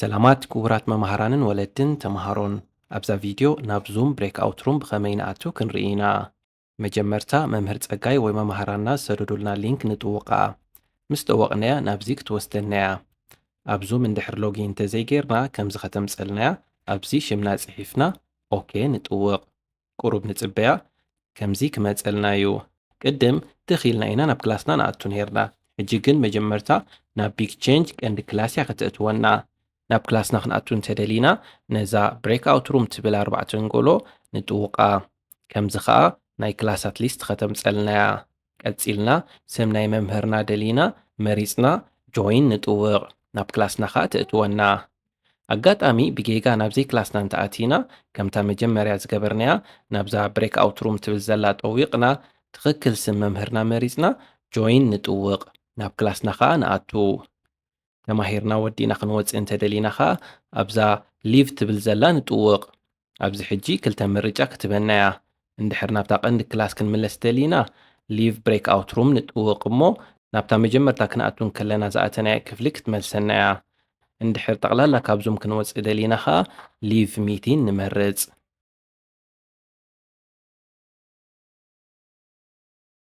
ሰላማት ክቡራት መምሃራንን ወለድን ተምሃሮን ኣብዛ ቪድዮ ናብ ዙም ብሬክኣውት ሩም ብኸመይ ንኣቱ ክንርኢ ኢና። መጀመርታ መምህር ጸጋይ ወይ መምሃራንና ዝሰደዱልና ሊንክ ንጥውቓ ምስ ጠወቕናያ ናብዚ ክትወስደናያ ኣብ ዙም እንድሕር ሎጊን እንተዘይጌርና ከምዚ ከተምፀልናያ ኣብዚ ሽምና ጽሒፍና ኦኬ ንጥውቕ ቁሩብ ንጽበያ ከምዚ ክመጸልና እዩ። ቅድም ትኺልና ኢና ናብ ክላስና ንኣቱ ነርና ሕጂ ግን መጀመርታ ናብ ቢግ ቼንጅ ቀንዲ ክላስ እያ ክትእትወና ናብ ክላስና ክንኣቱ እንተደሊና ነዛ ብሬክኣውት ሩም ትብል 4 ንጎሎ ንጥውቓ ከምዚ ከዓ ናይ ክላሳት ሊስት ከተምፀልናያ ቀፂልና ስም ናይ መምህርና ደሊና መሪፅና ጆይን ንጥውቕ ናብ ክላስና ከዓ ትእትወና ኣጋጣሚ ብጌጋ ናብዘይ ክላስና እንተኣቲና ከምታ መጀመርያ ዝገበርናያ ናብዛ ብሬክኣውት ሩም ትብል ዘላ ጠዊቕና ትኽክል ስም መምህርና መሪፅና ጆይን ንጥውቕ ናብ ክላስና ከዓ ንኣቱ ተማሂርና ወዲና ክንወፅእ እንተደሊና ከዓ ኣብዛ ሊቭ ትብል ዘላ ንጥውቕ ኣብዚ ሕጂ ክልተ ምርጫ ክትበናያ እንድሕር ናብታ ቀንዲ ክላስ ክንምለስ ደሊና ሊቭ ብሬክኣውት ሩም ንጥውቕ እሞ ናብታ መጀመርታ ክንኣቱን ከለና ዝኣተናያ ክፍሊ ክትመልሰናያ እንድሕር ጠቕላላ ካብ ዙም ክንወፅእ ደሊና ከዓ ሊቭ ሚቲን ንመርፅ